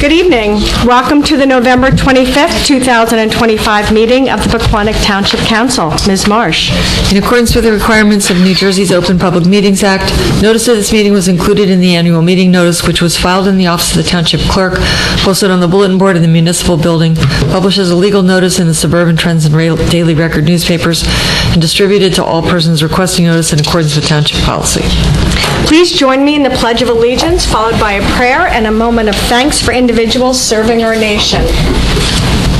Good evening. Welcome to the November 25th, 2025 meeting of the Pequannock Township Council. Ms. Marsh. In accordance with the requirements of New Jersey's Open Public Meetings Act, notice of this meeting was included in the annual meeting notice, which was filed in the office of the Township Clerk, posted on the bulletin board in the municipal building, published as a legal notice in the Suburban Trends and Daily Record newspapers, and distributed to all persons requesting notice in accordance with Township policy. Please join me in the Pledge of Allegiance, followed by a prayer and a moment of thanks for individuals serving our nation.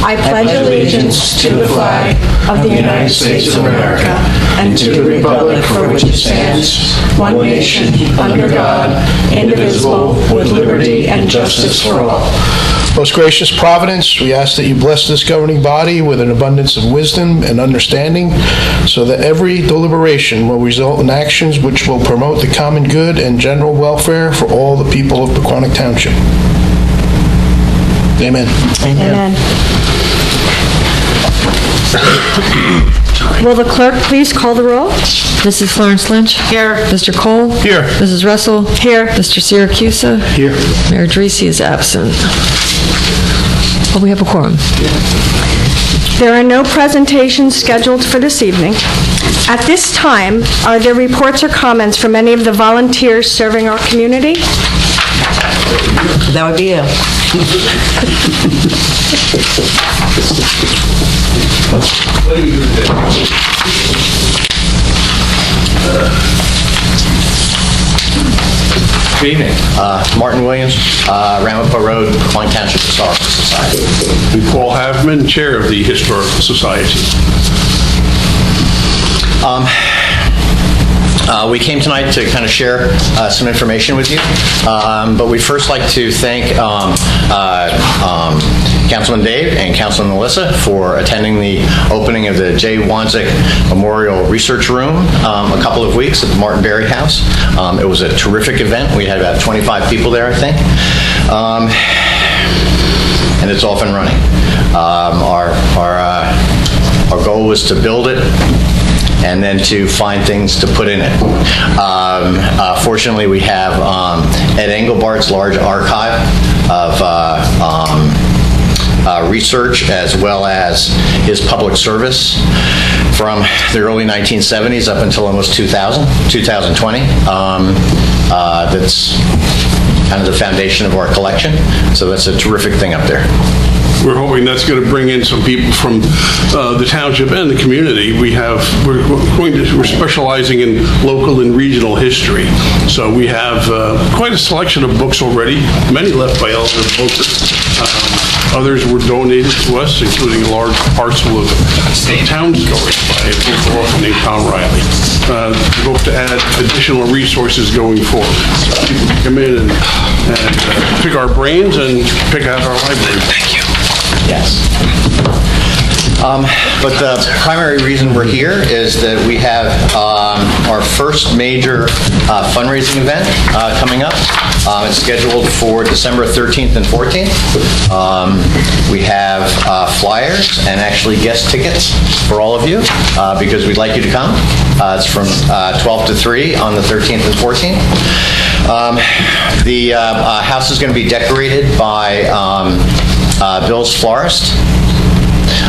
I pledge allegiance to the flag of the United States of America and to the republic for which it stands, one nation, under God, indivisible, with liberty and justice for all. Most gracious Providence, we ask that you bless this governing body with an abundance of wisdom and understanding, so that every deliberation will result in actions which will promote the common good and general welfare for all the people of Pequannock Township. Amen. Amen. Will the clerk please call the roll? Mrs. Florence Lynch? Here. Mr. Cole? Here. Mrs. Russell? Here. Mr. Syracusa? Here. Mayor Dreese is absent. Well, we have a quorum. There are no presentations scheduled for this evening. At this time, are there reports or comments from any of the volunteers serving our community? That would be you. Good evening. Martin Williams, Ramapo Road, Pequannock Township Historical Society. And Paul Havman, Chair of the Historical Society. We came tonight to kind of share some information with you, but we'd first like to thank Councilman Dave and Councilman Melissa for attending the opening of the J. Wanzik Memorial Research Room a couple of weeks at the Martin Berry House. It was a terrific event. We had about 25 people there, I think. And it's off and running. Our goal was to build it and then to find things to put in it. Fortunately, we have Ed Engelbart's large archive of research, as well as his public service from the early 1970s up until almost 2020. That's kind of the foundation of our collection. So that's a terrific thing up there. We're hoping that's going to bring in some people from the township and the community. We're specializing in local and regional history. So we have quite a selection of books already, many left by Elder Booker. Others were donated to us, including a large parcel of town stories by a book author named Tom Riley. We hope to add additional resources going forward. People can come in and pick our brains and pick out our library. Thank you. Yes. But the primary reason we're here is that we have our first major fundraising event coming up. It's scheduled for December 13th and 14th. We have flyers and actually guest tickets for all of you because we'd like you to come. It's from 12 to 3 on the 13th and 14th. The house is going to be decorated by Bill's Florist.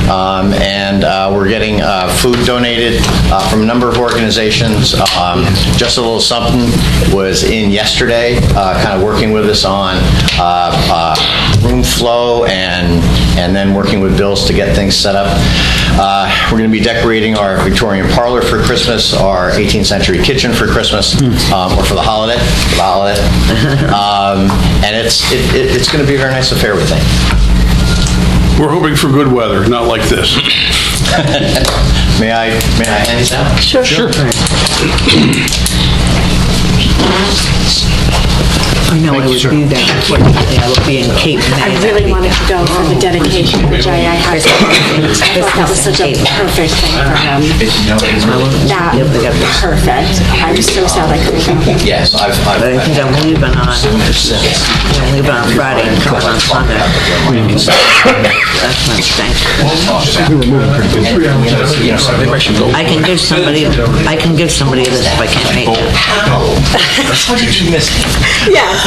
And we're getting food donated from a number of organizations. Just a Little Something was in yesterday, kind of working with us on room flow and then working with Bill's to get things set up. We're going to be decorating our Victorian parlor for Christmas, our 18th century kitchen for Christmas, or for the holiday. And it's going to be a very nice affair, we think. We're hoping for good weather, not like this. May I hand these out? Sure. I know I would do that. Unfortunately, I would be in Cape May. I really wanted to go for the dedication of the JI High School. I thought that was such a perfect thing for him. That perfect. I was so sad I couldn't go. Yes, But I think I'm leaving on Friday and come on Sunday. That's my mistake. I can give somebody this if I can't make it. How did you miss me? Yes.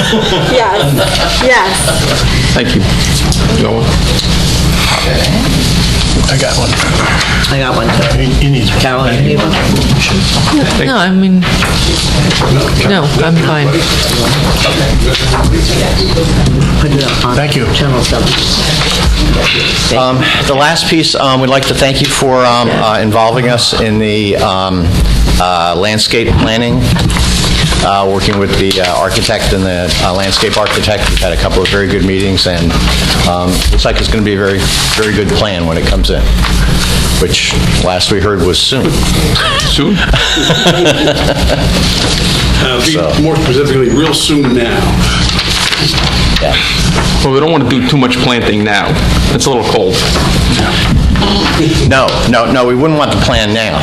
Thank you. No one? I got one. I got one too. He needs one. Carolyn, you need one? No, I mean, no, I'm fine. Put it up on Thank you. Channel 7. The last piece, we'd like to thank you for involving us in the landscape planning, working with the architect and the landscape architect. We've had a couple of very good meetings, and looks like it's going to be a very, very good plan when it comes in, which last we heard was soon. Soon? Be more specifically, real soon now. Yeah. Well, we don't want to do too much planting now. It's a little cold. No, we wouldn't want the plan now,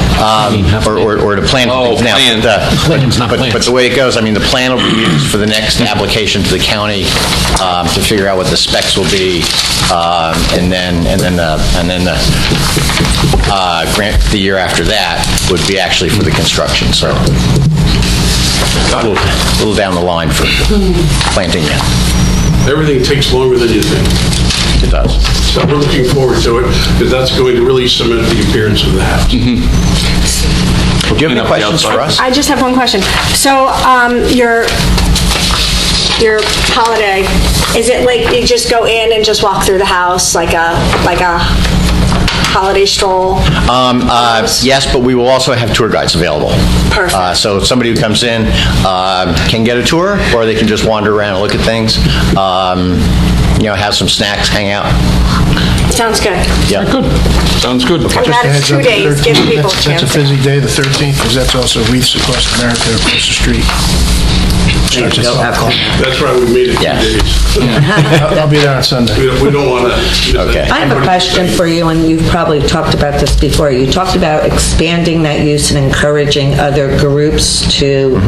or to plan things now. But the way it goes, I mean, the plan will be used for the next application to the county to figure out what the specs will be, and then the grant the year after that would be actually for the construction. So a little down the line for planting yet. Everything takes longer than you think. It does. So we're looking forward to it, because that's going to really cement the appearance of the house. Do you have any questions for us? I just have one question. So, your holiday, is it like you just go in and just walk through the house like a holiday stroll? Yes, but we will also have tour guides available. Perfect. So somebody who comes in can get a tour, or they can just wander around and look at things, have some snacks, hang out. Sounds good. Yeah. Good. Sounds good. And that's 2 days, give people a chance. That's a busy day, the 13th, because that's also Wreaths Across America across the street. That's why we made it 2 Yeah. days. I'll be there on Sunday. We don't want to... Okay. I have a question for you, and you've probably talked about this before. You talked about expanding that use and encouraging other groups to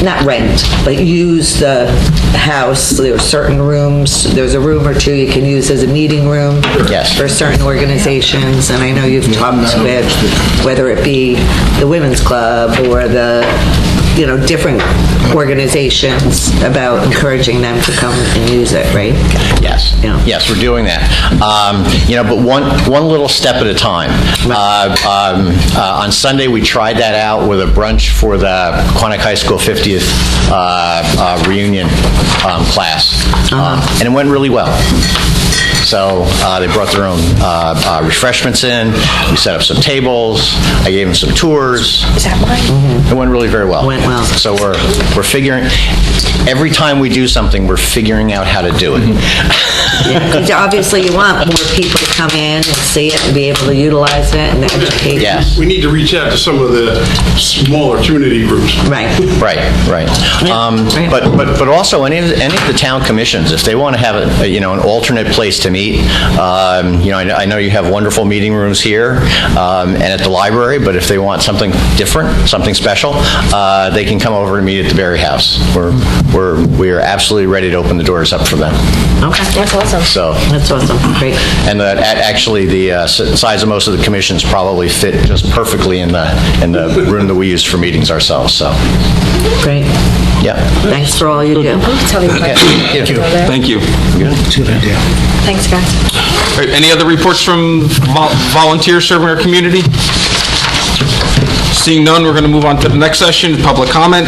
not rent, but use the house. There are certain rooms, there's a room or two you can use as a meeting room Yes. for certain organizations, and I know you've talked with, whether it be the Women's Club or the, different organizations about encouraging them to come and use it, right? Yes. Yeah. Yes, we're doing that. But one little step at a time. On Sunday, we tried that out with a brunch for the Pequannock High School 50th reunion class, and it went really well. So they brought their own refreshments in. We set up some tables. I gave them some tours. Is that mine? It went really very well. Went well. So we're figuring. Every time we do something, we're figuring out how to do it. Because obviously you want more people to come in and see it and be able to utilize it and educate. Yes. We need to reach out to some of the smaller community groups. Right. Right. But also any of the town commissions, if they want to have an alternate place to meet. I know you have wonderful meeting rooms here and at the library, but if they want something different, something special, they can come over and meet at the Berry House. We are absolutely ready to open the doors up for them. Okay. That's awesome. So. That's awesome. Great. And actually, the size of most of the commissions probably fit just perfectly in the room that we use for meetings ourselves. So. Great. Yeah. Thanks for all you do. Tell me Okay. Thank you. Thank you. Good idea. Thanks, guys. All right, any other reports from volunteers serving our community? Seeing none, we're going to move on to the next session, public comment.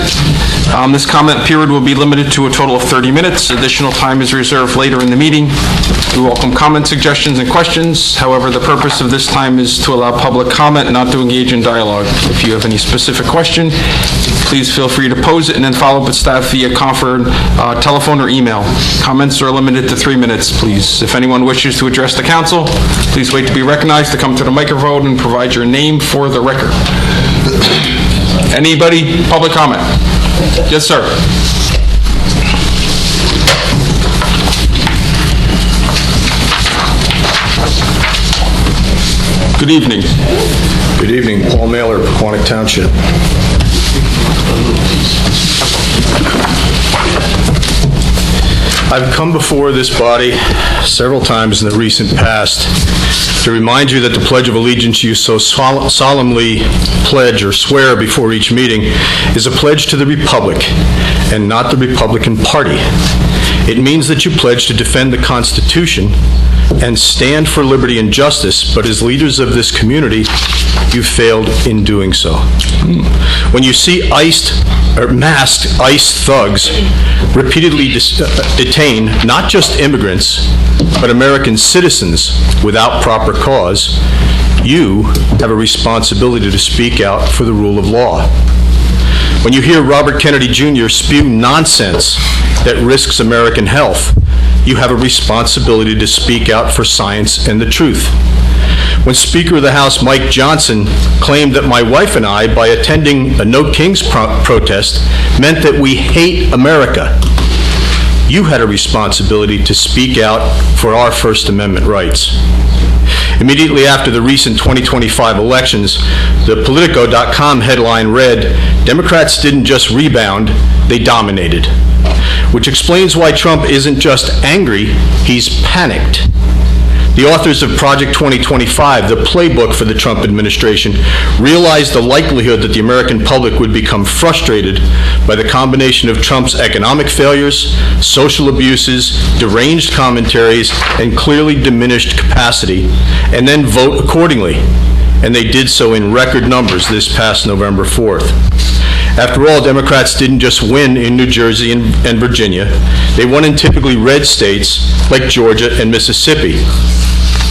This comment period will be limited to a total of 30 minutes. Additional time is reserved later in the meeting. We welcome comments, suggestions, and questions. However, the purpose of this time is to allow public comment, not to engage in dialogue. If you have any specific question, please feel free to pose it and then follow up with staff via telephone or email. Comments are limited to 3 minutes, please. If anyone wishes to address the council, please wait to be recognized to come to the microphone and provide your name for the record. Anybody? Public comment? Yes, sir. Good evening. Good evening, Paul Mailer, Pequannock Township. I've come before this body several times in the recent past to remind you that the Pledge of Allegiance you so solemnly pledge or swear before each meeting is a pledge to the Republic and not the Republican Party. It means that you pledge to defend the Constitution and stand for liberty and justice, but as leaders of this community, you failed in doing so. When you see masked ICE thugs repeatedly detain not just immigrants, but American citizens without proper cause, you have a responsibility to speak out for the rule of law. When you hear Robert Kennedy Jr. spew nonsense that risks American health, you have a responsibility to speak out for science and the truth. When Speaker of the House Mike Johnson claimed that my wife and I, by attending a No Kings protest, meant that we hate America, you had a responsibility to speak out for our First Amendment rights. Immediately after the recent 2025 elections, the Politico.com headline read, "Democrats didn't just rebound, they dominated," which explains why Trump isn't just angry, he's panicked. The authors of Project 2025, the playbook for the Trump administration, realized the likelihood that the American public would become frustrated by the combination of Trump's economic failures, social abuses, deranged commentaries, and clearly diminished capacity, and then vote accordingly. And they did so in record numbers this past November 4th. After all, Democrats didn't just win in New Jersey and Virginia. They won in typically red states like Georgia and Mississippi.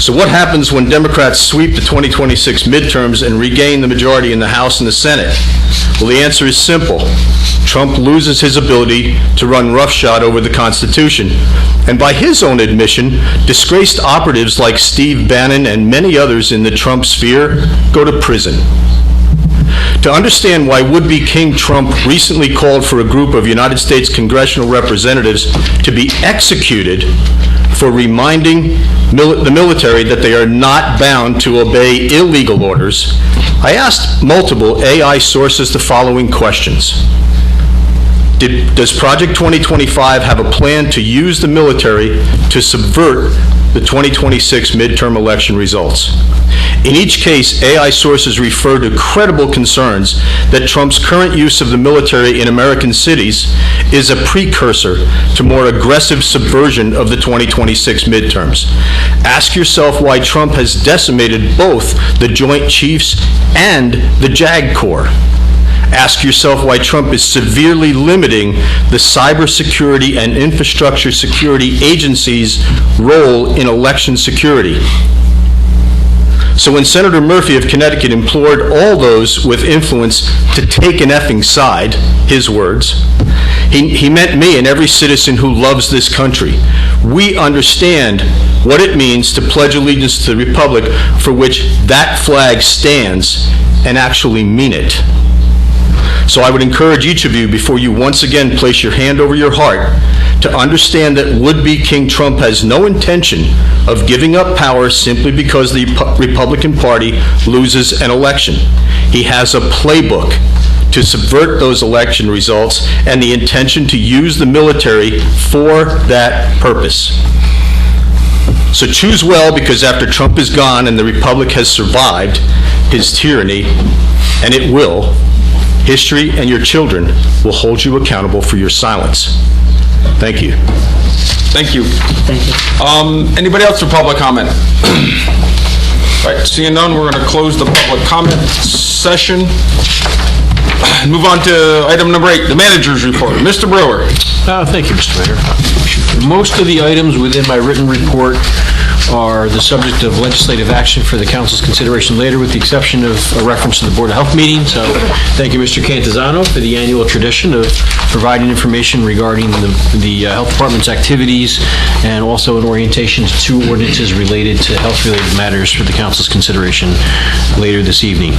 So what happens when Democrats sweep the 2026 midterms and regain the majority in the House and the Senate? Well, the answer is simple. Trump loses his ability to run roughshod over the Constitution, and by his own admission, disgraced operatives like Steve Bannon and many others in the Trump sphere go to prison. To understand why would-be King Trump recently called for a group of United States congressional representatives to be executed for reminding the military that they are not bound to obey illegal orders, I asked multiple AI sources the following questions. Does Project 2025 have a plan to use the military to subvert the 2026 midterm election results? In each case, AI sources refer to credible concerns that Trump's current use of the military in American cities is a precursor to more aggressive subversion of the 2026 midterms. Ask yourself why Trump has decimated both the Joint Chiefs and the JAG Corps. Ask yourself why Trump is severely limiting the cybersecurity and infrastructure security agencies' role in election security. So when Senator Murphy of Connecticut implored all those with influence to take an effing side, his words, he meant me and every citizen who loves this country. We understand what it means to pledge allegiance to the republic for which that flag stands and actually mean it. So I would encourage each of you, before you once again place your hand over your heart, to understand that would-be King Trump has no intention of giving up power simply because the Republican Party loses an election. He has a playbook to subvert those election results and the intention to use the military for that purpose. So choose well, because after Trump is gone and the Republic has survived his tyranny, and it will, history and your children will hold you accountable for your silence. Thank you. Thank you. Thank you. Anybody else for public comment? All right, seeing none, we're going to close the public comment session. Move on to item number 8, the manager's report. Mr. Brewer. Thank you, Mr. Mayor. Most of the items within my written report are the subject of legislative action for the council's consideration later, with the exception of a reference to the Board of Health meeting. So thank you, Mr. Cantizano, for the annual tradition of providing information regarding the health department's activities, and also an orientation to 2 ordinances related to health-related matters for the council's consideration later this evening.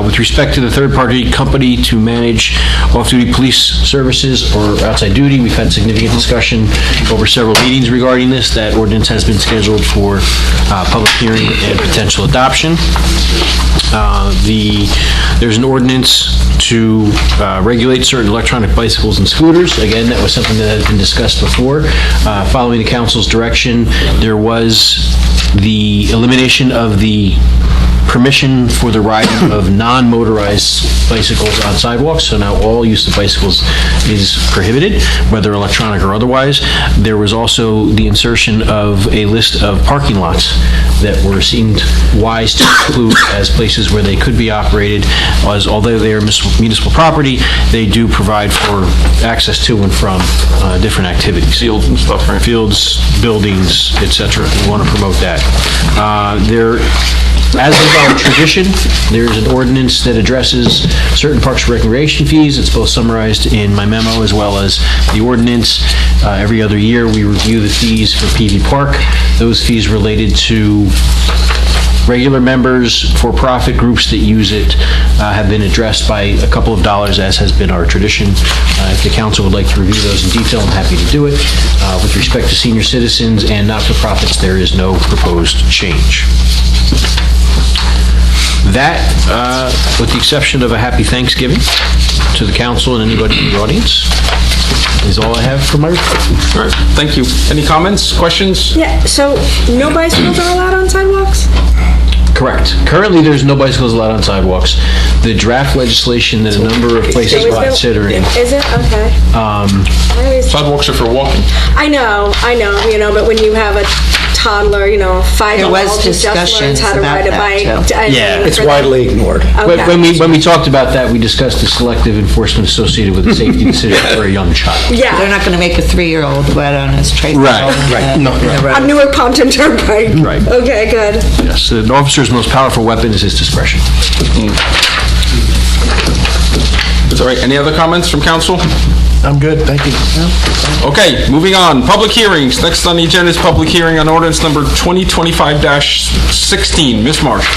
With respect to the third-party company to manage off-duty police services or outside duty, we've had significant discussion over several meetings regarding this. That ordinance has been scheduled for public hearing and potential adoption. There's an ordinance to regulate certain electronic bicycles and scooters. Again, that was something that had been discussed before. Following the council's direction, there was the elimination of the permission for the riding of non-motorized bicycles on sidewalks, so now all use of bicycles is prohibited, whether electronic or otherwise. There was also the insertion of a list of parking lots that were seemed wise to include as places where they could be operated, as although they are municipal property, they do provide for access to and from different activities. Fields and stuff, right? Fields, buildings, etc. We want to promote that. As is our tradition, there's an ordinance that addresses certain parks and recreation fees. It's both summarized in my memo as well as the ordinance. Every other year, we review the fees for PV Park. Those fees related to regular members, for-profit groups that use it have been addressed by a couple of dollars, as has been our tradition. If the council would like to review those in detail, I'm happy to do it. With respect to senior citizens and not-for-profits, there is no proposed change. That, with the exception of a happy Thanksgiving to the council and anybody in the audience, is all I have for my report. All right, thank you. Any comments, questions? Yeah, so no bicycles are allowed on sidewalks? Correct. Currently, there's no bicycles allowed on sidewalks. The draft legislation that a number of places are considering. Is it? Okay. Sidewalks are for walking. I know, but when you have a toddler, a 5-year-old who just learns how to ride a bike. Yeah, It's widely ignored. But when we talked about that, we discussed the selective enforcement associated with a safety decision for a young child. Yeah. They're not going to make a 3-year-old wet on his tricycle. Right. On Newark Pompton Turnpike. Right. Okay, good. Yes, an officer's most powerful weapon is his discretion. All right, any other comments from council? I'm good, thank you. Okay, moving on. Public hearings. Next on the agenda is public hearing on ordinance number 2025-16. Ms. Marsh.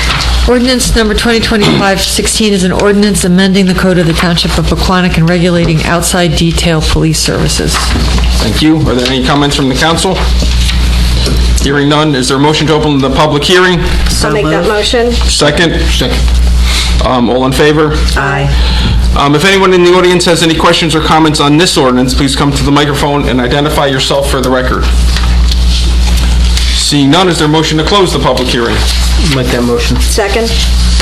Ordinance number 2025-16 is an ordinance amending the code of the Township of Pequannock and regulating outside detail police services. Thank you. Are there any comments from the council? Hearing none, is there a motion to open the public hearing? I'll make that motion. Second? Second. All in favor? Aye. If anyone in the audience has any questions or comments on this ordinance, please come to the microphone and identify yourself for the record. Seeing none, is there a motion to close the public hearing? Make that motion. Second.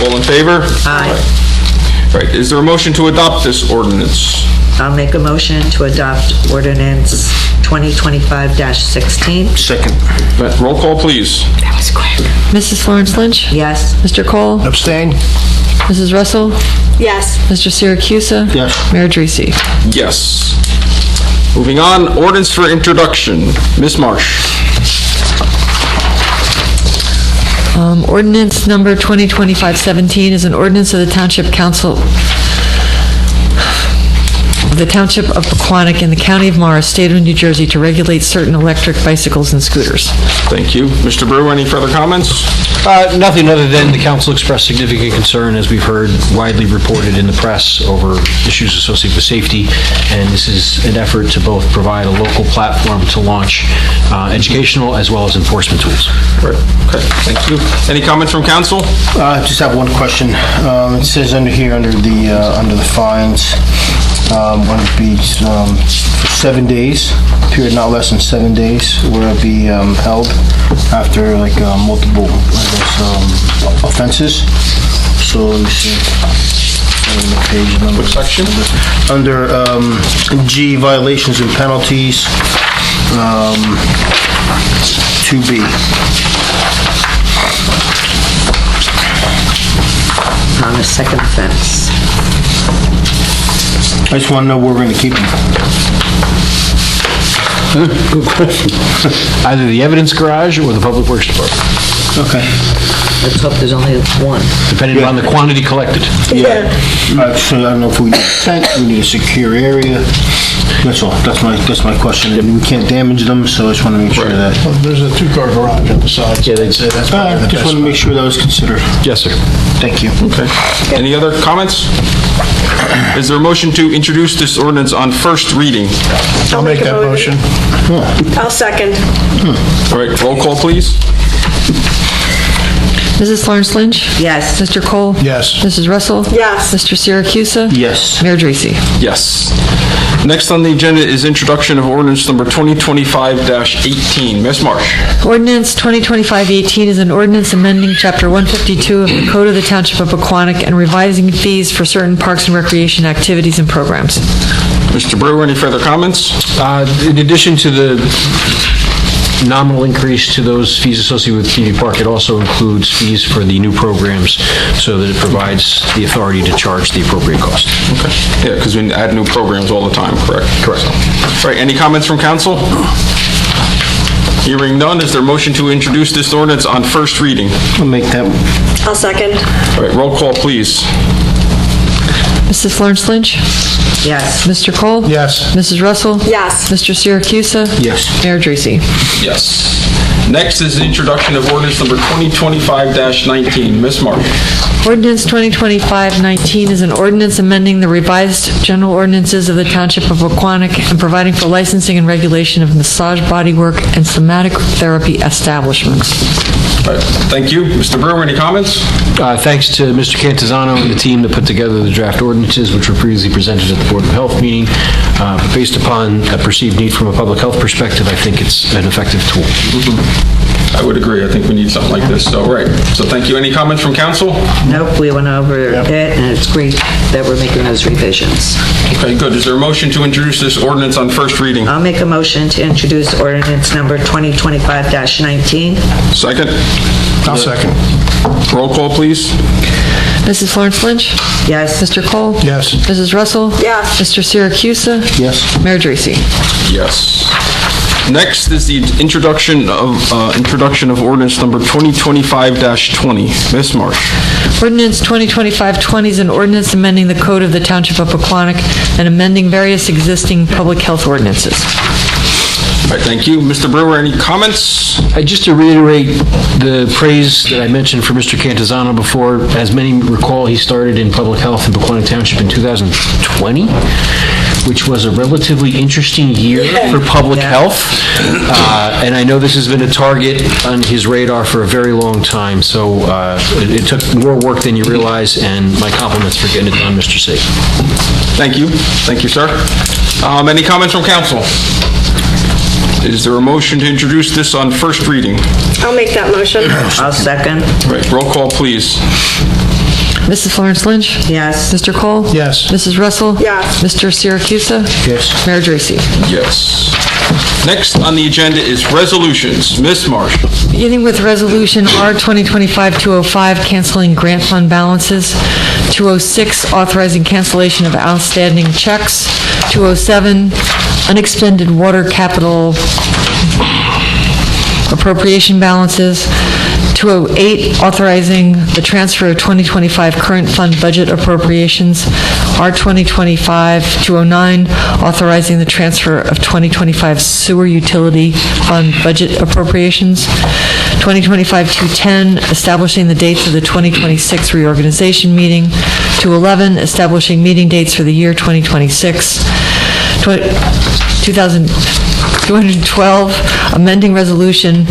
All in favor? Aye. Right, is there a motion to adopt this ordinance? I'll make a motion to adopt ordinance 2025-16. Second. Roll call, please. That was quick. Mrs. Florence Lynch? Yes. Mr. Cole? Abstain? Mrs. Russell? Yes. Mr. Siracusa? Yes. Mayor Dreese? Yes. Moving on, ordinance for introduction. Ms. Marsh. Ordinance number 2025-17 is an ordinance of the Township Council of the Township of Pequannock in the County of Morris, State of New Jersey, to regulate certain electric bicycles and scooters. Thank you. Mr. Brewer, any further comments? Nothing other than the council expressed significant concern, as we've heard widely reported in the press, over issues associated with safety, and this is an effort to both provide a local platform to launch educational as well as enforcement tools. Right. Okay, thank you. Any comments from council? I just have one question. It says under the fines, when it be for 7 days, period not less than 7 days, where it be held after multiple, offenses. So let me see. The page number. Which section? Under G, violations and penalties, 2B. On the second offense. I just want to know where we're going to keep them. Good question. Either the evidence garage or the public works department, Okay. Let's hope there's only one. depending on the quantity collected. Yeah. So I don't know if we need a tent, we need a secure area. That's all. That's my question. And we can't damage them, so I just want to make sure that. Well, there's a 2-car garage on the side. Yeah, That's probably the Just best want to make sure that was considered. Yes, sir. Thank you. Okay. Any other comments? Is there a motion to introduce this ordinance on first reading? I'll make that motion. I'll second. All right, roll call, please. Mrs. Florence Lynch? Yes. Mr. Cole? Yes. Mrs. Russell? Yes. Mr. Siracusa? Yes. Mayor Dreese? Yes. Next on the agenda is introduction of ordinance number 2025-18. Ms. Marsh. Ordinance 2025-18 is an ordinance amending Chapter 152 of the Code of the Township of Pequannock and revising fees for certain parks and recreation activities and programs. Mr. Brewer, any further comments? In addition to the nominal increase to those fees associated with PV Park, it also includes fees for the new programs so that it provides the authority to charge the appropriate cost. Okay. Yeah, because we add new programs all the time, correct? Correct. All right, any comments from council? Hearing none, is there a motion to introduce this ordinance on first reading? I'll make that. I'll second. All right, roll call, please. Mrs. Florence Lynch? Yes. Mr. Cole? Yes. Mrs. Russell? Yes. Mr. Siracusa? Yes. Mayor Dracy. Yes. Next is the introduction of ordinance number 2025-19. Ms. Marsh. Ordinance 2025-19 is an ordinance amending the revised general ordinances of the Township of Pequannock and providing for licensing and regulation of massage bodywork and somatic therapy establishments. All right, thank you. Mr. Brewer, any comments? Thanks to Mr. Cantizano and the team that put together the draft ordinances, which were previously presented at the Board of Health meeting. Based upon a perceived need from a public health perspective, I think it's an effective tool. I would agree. I think we need something like this. So, right. So thank you. Any comments from council? Nope, we went over it, and it's great that we're making those revisions. Okay, good. Is there a motion to introduce this ordinance on first reading? I'll make a motion to introduce ordinance number 2025-19. Second? I'll second. Roll call, please. Mrs. Florence Lynch? Yes. Mr. Cole? Yes. Mrs. Russell? Yes. Mr. Siracusa? Yes. Mayor Dracy. Yes. Next is the introduction of ordinance number 2025-20. Ms. Marsh. Ordinance 2025-20 is an ordinance amending the Code of the Township of Pequannock and amending various existing public health ordinances. All right, thank you. Mr. Brewer, any comments? Just to reiterate the praise that I mentioned for Mr. Cantizano before, as many recall, he started in public health in Pequannock Township in 2020, which was a relatively interesting year for public health. And I know this has been a target on his radar for a very long time, so it took more work than you realize, and my compliments for getting it done, Mr. C. Thank you. Thank you, sir. Any comments from council? Is there a motion to introduce this on first reading? I'll make that motion. I'll second. All right, roll call, please. Mrs. Florence Lynch? Yes. Mr. Cole? Yes. Mrs. Russell? Yes. Mr. Siracusa? Yes. Mayor Dracy. Yes. Next on the agenda is resolutions. Ms. Marsh. Beginning with Resolution R 2025-205, canceling grant fund balances. 206, authorizing cancellation of outstanding checks. 207, unexpended water capital appropriation balances. 208, authorizing the transfer of 2025 current fund budget appropriations. R 2025-209, authorizing the transfer of 2025 sewer utility fund budget appropriations. 2025-210, establishing the dates of the 2026 reorganization meeting. 211, establishing meeting dates for the year 2026. 212, amending resolution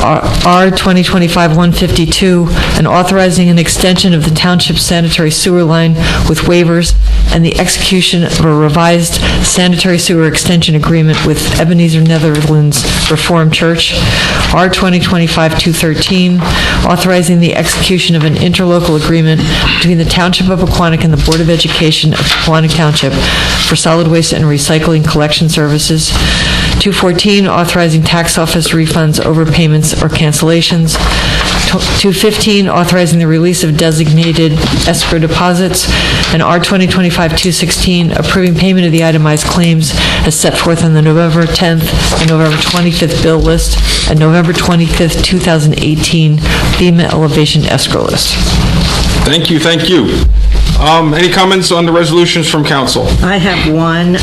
R 2025-152, and authorizing an extension of the township sanitary sewer line with waivers and the execution of a revised sanitary sewer extension agreement with Ebenezer Netherlands Reformed Church. R 2025-213, authorizing the execution of an interlocal agreement between the Township of Pequannock and the Board of Education of Pequannock Township for solid waste and recycling collection services. 214, authorizing tax office refunds, overpayments, or cancellations. 215, authorizing the release of designated escrow deposits. And R 2025-216, approving payment of the itemized claims as set forth on the November 10th and November 25th bill list and November 25th, 2018 FEMA elevation escrow list. Thank you, thank you. Any comments on the resolutions from council? I have one.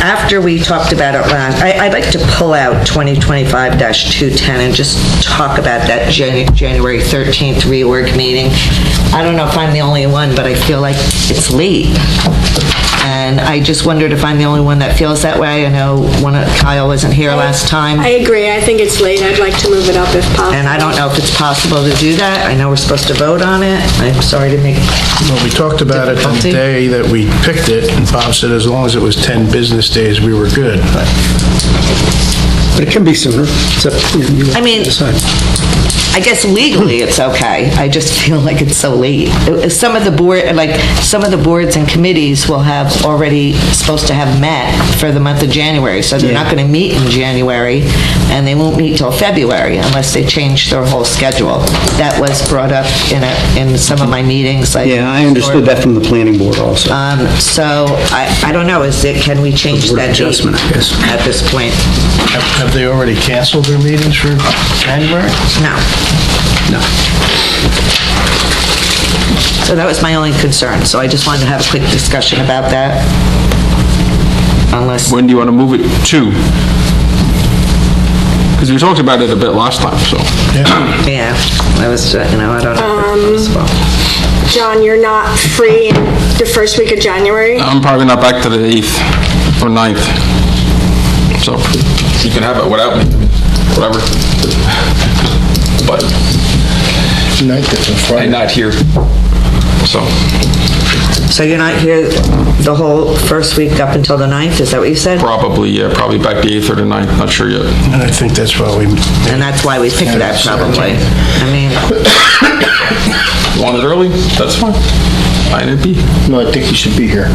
After we talked about it last, I'd like to pull out 2025-210 and just talk about that January 13th reorg meeting. I don't know if I'm the only one, but I feel like it's late. And I just wondered if I'm the only one that feels that way. I know Kyle wasn't here last time. I agree. I think it's late. I'd like to move it up if possible. And I don't know if it's possible to do that. I know we're supposed to vote on it. I'm sorry to make... Well, we talked about it the Difficulty. day that we picked it, and Bob said as long as it was 10 business days, we were good. But it can be sooner. It's up to you. I mean, decide. I guess legally it's okay. I just feel like it's so late. Some of the boards and committees will have already supposed to have met for the month of January, so they're not going to meet in January, and they won't meet till February unless they change their whole schedule. That was brought up in some of my meetings. Yeah, I understood that from the planning board also. So I don't know. Can we change Board that date adjustment, I guess. at this point? Have they already canceled their meetings for January? No. No. So that was my only concern. So I just wanted to have a quick discussion about that. Unless, When do you want to move it to? Because we talked about it a bit last time, so. yeah, I was, I don't know if it's possible. John, you're not free the first week of January? I'm probably not back to the 8th or 9th. So you can have it without me, whatever. But 9th is a Friday. I'm not here, so. So you're not here the whole first week up until the 9th, is that what you said? Probably, yeah, probably back the 8th or the 9th, not sure yet. And I think that's why we... And that's why we picked that probably. I mean, Want it early? That's fine. INP. No, I think you should be here.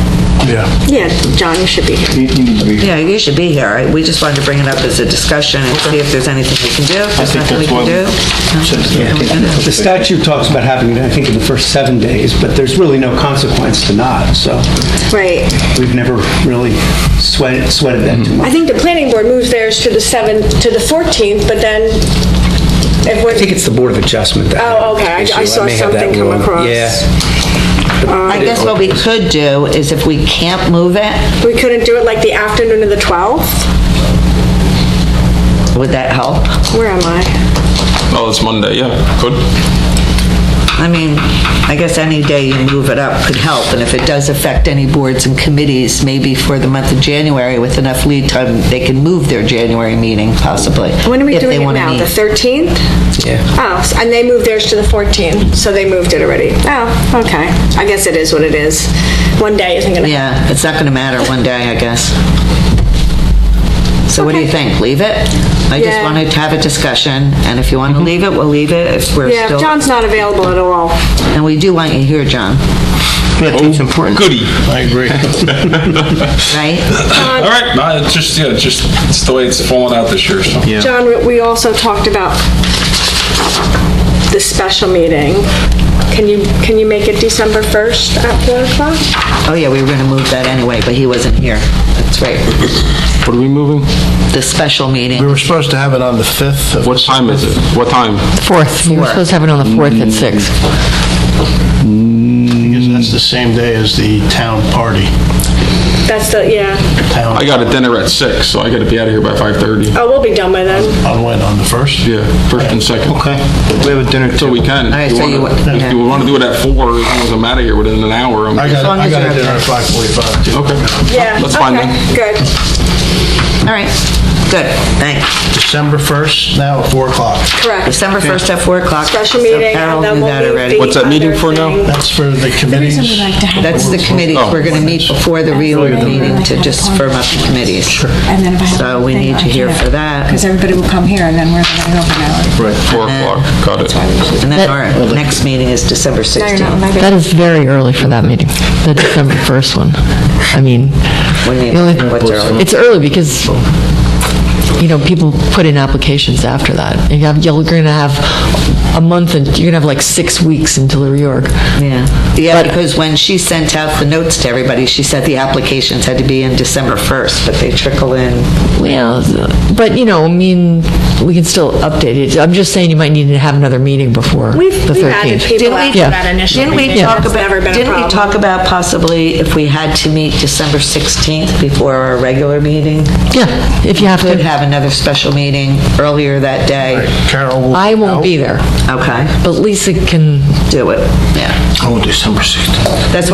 Yeah. Yeah, John, you should be here. You need to be here. yeah, you should be here. We just wanted to bring it up as a discussion and see if there's anything we can do. If there's nothing we can do. then we can do. The statute talks about having it, I think, in the first 7 days, but there's really no consequence to not, so Right. we've never really sweated that too much. I think the planning board moves theirs to the 14th, but then if we're... I think it's the Board of Adjustment. that Oh, okay. issue. I saw may have that something come wrong. across. Yeah. I guess what we could do is if we can't move it, We couldn't do it like the afternoon of the 12th? would that help? Where am I? Oh, it's Monday, yeah, could. I mean, I guess any day you move it up could help, and if it does affect any boards and committees, maybe for the month of January, with enough lead time, they can move their January meeting, possibly. When are we if they doing it wanna now? meet. The 13th? Yeah. Oh, and they moved theirs to the 14th, so they moved it already. Oh, okay. I guess it is what it is. One day isn't gonna... Yeah, it's not going to matter one day, I guess. So what do you think? Leave it? I just Yeah. wanted to have a discussion, and if you want to leave it, we'll leave it. If we're Yeah, still... John's not available at all. And we do want you here, John, Yeah, I think it's important. Goody. I agree. right? All right, no, it's just it's the way it's falling out this year, so. John, we also talked about the special meeting. Can you make it December 1st at 4 o'clock? Oh, yeah, we were going to move that anyway, but he wasn't here. That's right. What are we moving? The special meeting. We were supposed to have it on the 5th of... What time is it? What time? 4th. You were supposed to have it on the 4th at 6. Because that's the same day as the town party. That's the, yeah. Town I got a dinner at 6, so I got to be out of here by 5:30. Oh, we'll be done by then. On when, on the 1st? Yeah, 1st and 2nd. Okay. We have a dinner So too. we can. All right, If so you wanna- yeah. if you want to do it at 4, as long as I'm out of here within an hour. I got long a as you're dinner at 5:45 too. Okay. Yeah. That's fine okay, then. Good. All right, good, thanks. December 1st, now at 4 o'clock. Correct. December 1st at 4 o'clock. Special So meeting, Carol and then knew we'll that move already. the What's that meeting other for now? thing. That's for the committees. That's the committees. Oh. We're going to meet before the reorg meeting to just firm up the committees. And then if I have So we need you here for that. Because everybody will come here and then we're going to go for an hour. Right. 4 o'clock, got it. And then our next meeting is December No, you're not 16th. invited. That is very early for that meeting, the December 1st one. I mean, What do you the only- mean, what's early? it's early because, people put in applications after that. You're going to have a month, and you're going to have like 6 weeks until the reorg. Yeah, because when she sent out the notes to everybody, she said the applications had to be in December 1st, but they trickle in. Yeah, but, we can still update it. I'm just saying you might need to have another meeting before the 13th. We've added people after Yeah. that initial Didn't we meeting. talk That's about, never been a didn't we problem. talk about possibly if we had to meet December 16th before our regular meeting? Yeah, if you have Could to. have another special meeting earlier that day. Carol will... I won't be there, Okay, but Lisa can. do it, yeah. Oh, December 16th. That's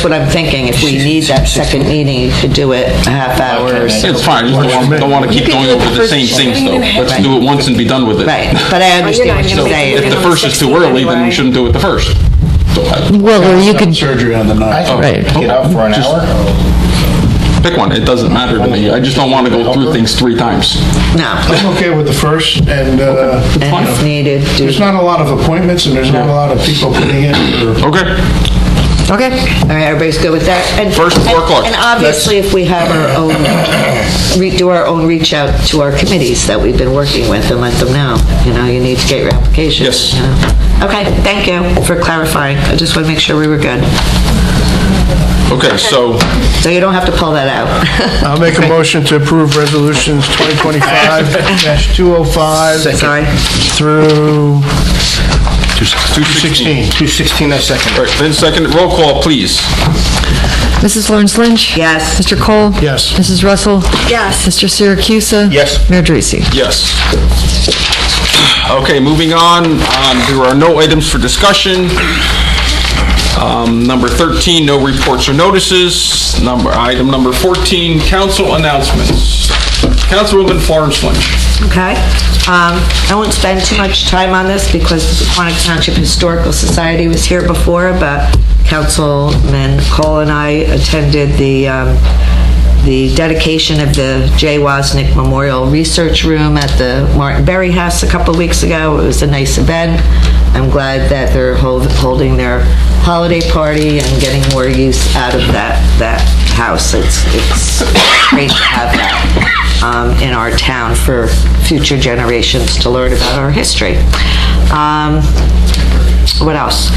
what I'm thinking. If we need that second meeting, you could do it a half hour or so. It's fine, I just don't want to keep going over the same things, though. Let's do it once and be done with it. Right, but I understand what not you're gonna saying. If the first is too early, then we shouldn't do it the first. Well, or you could. Surgery on the 9th. Right. Get out for an hour? Pick one, it doesn't matter to me. I just don't want to go through things 3 times. No, I'm okay with the first, and and if needed, do. there's not a lot of appointments, and there's not a lot of people putting in for... Okay. Okay. All right, everybody's good with that? And First, 4 o'clock. And obviously, if we have our own, do our own reach out to our committees that we've been working with and let them know, you need to get your application. Yes. Okay, thank you for clarifying. I just want to make sure we were good. Okay, so, So you don't have to pull that out. I'll make a motion to approve resolutions 2025-205 Sorry. through 216. 216, I second. All right, then second, roll call, please. Mrs. Lawrence Lynch? Yes. Mr. Cole? Yes. Mrs. Russell? Yes. Mr. Siracusa? Yes. Mayor Dracy? Yes. Okay, moving on. There are no items for discussion. Number 13, no reports or notices. Item number 14, council announcements. Councilwoman Florence Lynch. Okay. I won't spend too much time on this because the Pequannock Township Historical Society was here before, but Councilman Cole and I attended the dedication of the J. Wozniak Memorial Research Room at the Martin Berry House a couple of weeks ago. It was a nice event. I'm glad that they're holding their holiday party and getting more use out of that house. It's great to have that in our town for future generations to learn about our history. What else?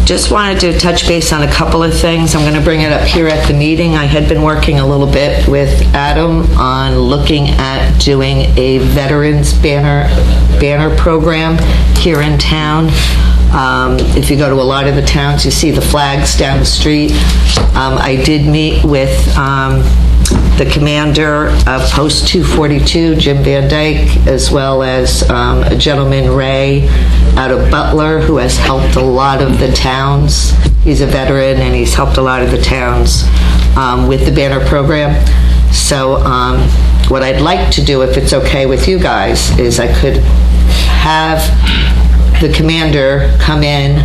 Just wanted to touch base on a couple of things. I'm going to bring it up here at the meeting. I had been working a little bit with Adam on looking at doing a veterans banner program here in town. If you go to a lot of the towns, you see the flags down the street. I did meet with the commander of Post 242, Jim Van Dyke, as well as a gentleman, Ray, out of Butler, who has helped a lot of the towns. He's a veteran, and he's helped a lot of the towns with the banner program. So what I'd like to do, if it's okay with you guys, is I could have the commander come in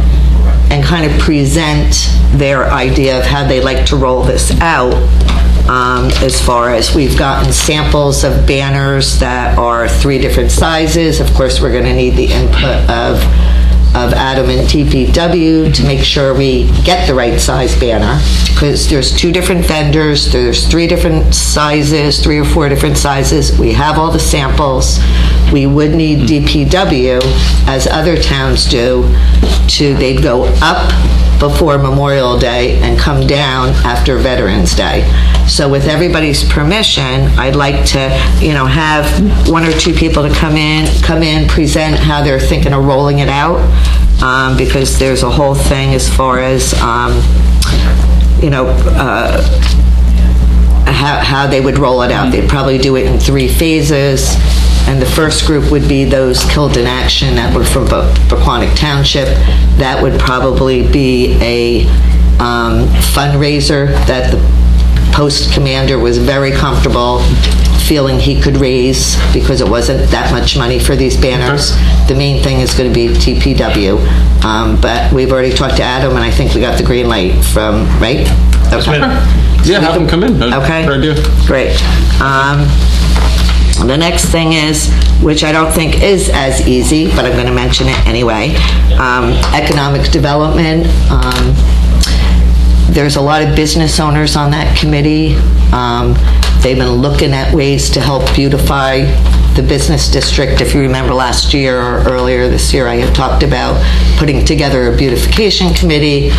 and kind of present their idea of how they like to roll this out. As far as we've gotten samples of banners that are 3 different sizes. Of course, we're going to need the input of Adam and DPW to make sure we get the right size banner, because there's 2 different vendors, there's 3 different sizes, 3 or 4 different sizes. We have all the samples. We would need DPW, as other towns do, they'd go up before Memorial Day and come down after Veterans Day. So with everybody's permission, I'd like to, have 1 or 2 people to come in, present how they're thinking of rolling it out, because there's a whole thing as far as, how they would roll it out. They'd probably do it in 3 phases. And the first group would be those killed in action that were from Pequannock Township. That would probably be a fundraiser that the post commander was very comfortable feeling he could raise, because it wasn't that much money for these banners. The main thing is going to be TPW. But we've already talked to Adam, and I think we got the green light from, right? Okay. Yeah, have them come in. Okay. Good idea. Great. The next thing is, which I don't think is as easy, but I'm going to mention it anyway, economic development. There's a lot of business owners on that committee. They've been looking at ways to help beautify the business district. If you remember last year or earlier this year, I had talked about putting together a beautification committee.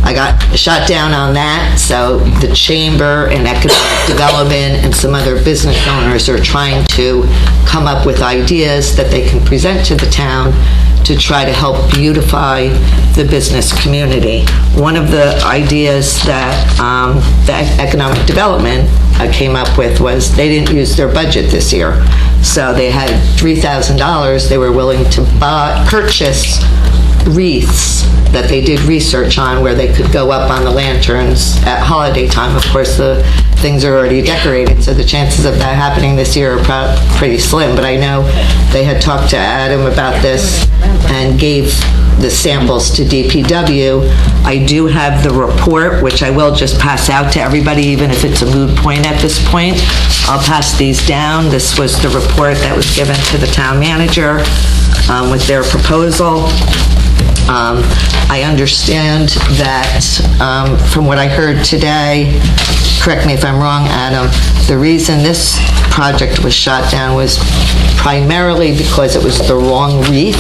I got shot down on that, so the Chamber and Economic Development and some other business owners are trying to come up with ideas that they can present to the town to try to help beautify the business community. One of the ideas that the Economic Development came up with was they didn't use their budget this year. So they had $3,000 they were willing to purchase wreaths that they did research on where they could go up on the lanterns at holiday time. Of course, the things are already decorated, so the chances of that happening this year are pretty slim. But I know they had talked to Adam about this and gave the samples to DPW. I do have the report, which I will just pass out to everybody, even if it's a moot point at this point. I'll pass these down. This was the report that was given to the town manager with their proposal. I understand that from what I heard today, correct me if I'm wrong, Adam, the reason this project was shot down was primarily because it was the wrong wreath.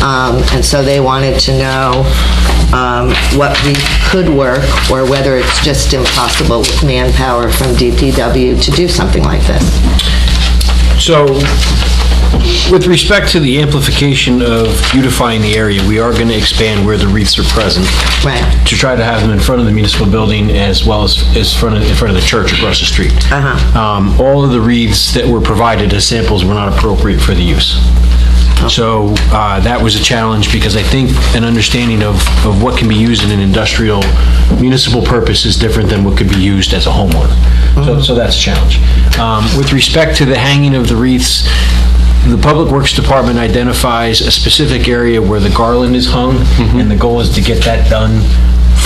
And so they wanted to know what wreath could work or whether it's just impossible with manpower from DPW to do something like this. So, with respect to the amplification of beautifying the area, we are going to expand where the wreaths are present. Right. To try to have them in front of the municipal building as well as in front of the church across the street. All of the wreaths that were provided as samples were not appropriate for the use. So that was a challenge because I think an understanding of what can be used in an industrial municipal purpose is different than what could be used as a homeowner. So that's a challenge. With respect to the hanging of the wreaths, the Public Works Department identifies a specific area where the garland is hung, and the goal is to get that done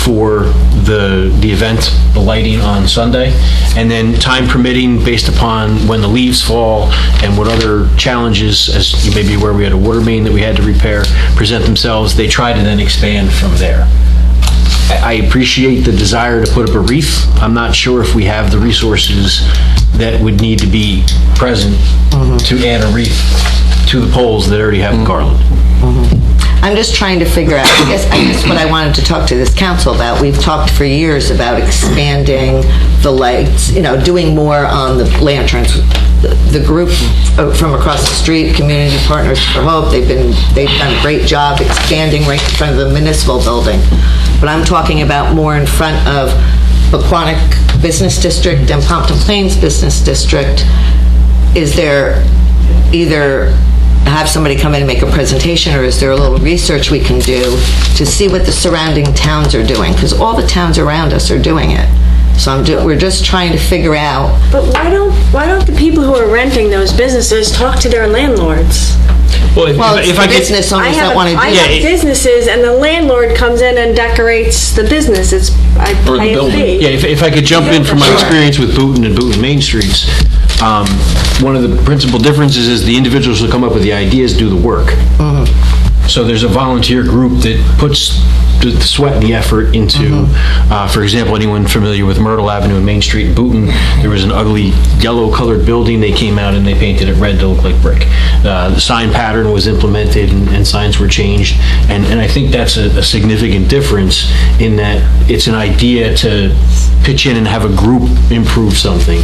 for the event, the lighting on Sunday. And then time permitting, based upon when the leaves fall and what other challenges, as you may be aware, we had a water main that we had to repair, present themselves, they try to then expand from there. I appreciate the desire to put up a wreath. I'm not sure if we have the resources that would need to be present to add a wreath to the poles that already have a garland. I'm just trying to figure out, I guess what I wanted to talk to this council about, we've talked for years about expanding the lights, doing more on the lanterns. The group from across the street, Community Partners for Hope, they've done a great job expanding right in front of the municipal building. But I'm talking about more in front of Pequannock Business District and Pompton Plains Business District. Is there either have somebody come in and make a presentation, or is there a little research we can do to see what the surrounding towns are doing? Because all the towns around us are doing it. So we're just trying to figure out. But why don't the people who are renting those businesses talk to their landlords? Well, if I business owners that want to do I have businesses, and the landlord comes in and decorates the business. I pay a fee. Yeah, if I could jump in from my experience with Boonton and Boonton Main Streets, one of the principal differences is the individuals who come up with the ideas do the work. So there's a volunteer group that puts the sweat and the effort into, for example, anyone familiar with Myrtle Avenue and Main Street in Boonton, there was an ugly yellow-colored building. They came out and they painted it red to look like brick. The sign pattern was implemented and signs were changed, and I think that's a significant difference in that it's an idea to pitch in and have a group improve something,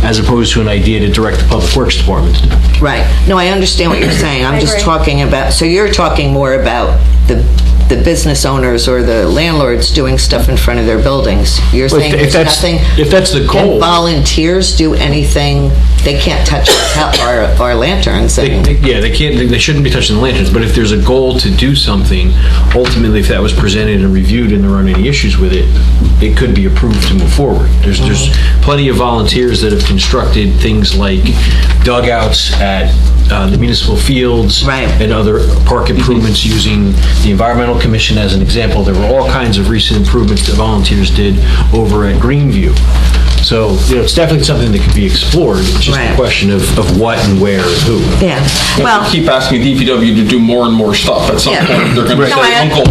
as opposed to an idea to direct the Public Works Department to do. Right. No, I understand what you're saying. I'm just talking about, so you're talking more about the business owners or the landlords doing stuff in front of their buildings. You're saying if that's the goal. Can volunteers do anything? They can't touch our lanterns. They can't. They shouldn't be touching the lanterns. But if there's a goal to do something, ultimately, if that was presented and reviewed and there aren't any issues with it, it could be approved to move forward. There's plenty of volunteers that have constructed things like dugouts at the municipal fields and other park improvements using the Environmental Commission as an example. There were all kinds of recent improvements that volunteers did over at Greenview. So, it's definitely something that could be explored. It's just a question of what and where and who. Yeah. Well, if you keep asking DPW to do more and more stuff, at some point they're going to say, Uncle.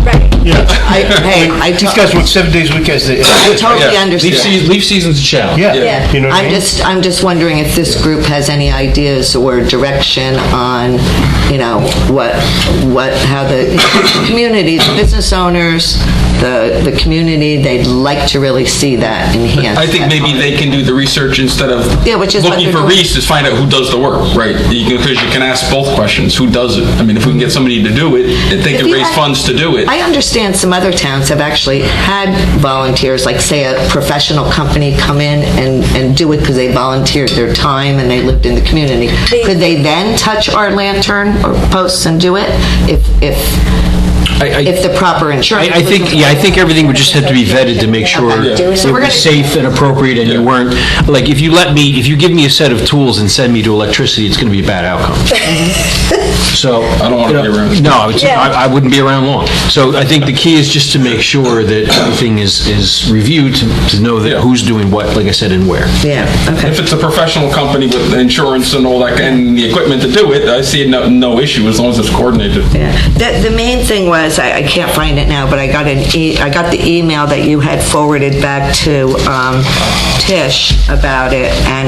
These guys work 7 days a week as they. I totally understand. Leaf season's a challenge. Yeah. You know what I mean? I'm just wondering if this group has any ideas or direction on, how the community, the business owners, the community, they'd like to really see that enhanced. I think maybe they can do the research instead of which is what looking they're for doing. Reese, is find out who does the work, right? Because you can ask both questions. Who does it? I mean, if we can get somebody to do it, and they If can you raise had- funds to do it. I understand some other towns have actually had volunteers, like say a professional company come in and do it because they volunteered their time and they lived in the community. Could they then touch our lantern or posts and do it if the proper insurance? I think everything would just have to be vetted to make sure it was safe and appropriate, and you weren't, like, if you give me a set of tools and send me to electricity, it's going to be a bad outcome. So. I don't want to be around. No, I wouldn't be around long. So I think the key is just to make sure that everything is reviewed to know that who's doing what, like I said, and where. Yeah, okay. If it's a professional company with insurance and all that, and the equipment to do it, I see no issue as long as it's coordinated. Yeah. The main thing was, I can't find it now, but I got the email that you had forwarded back to Tish about it, and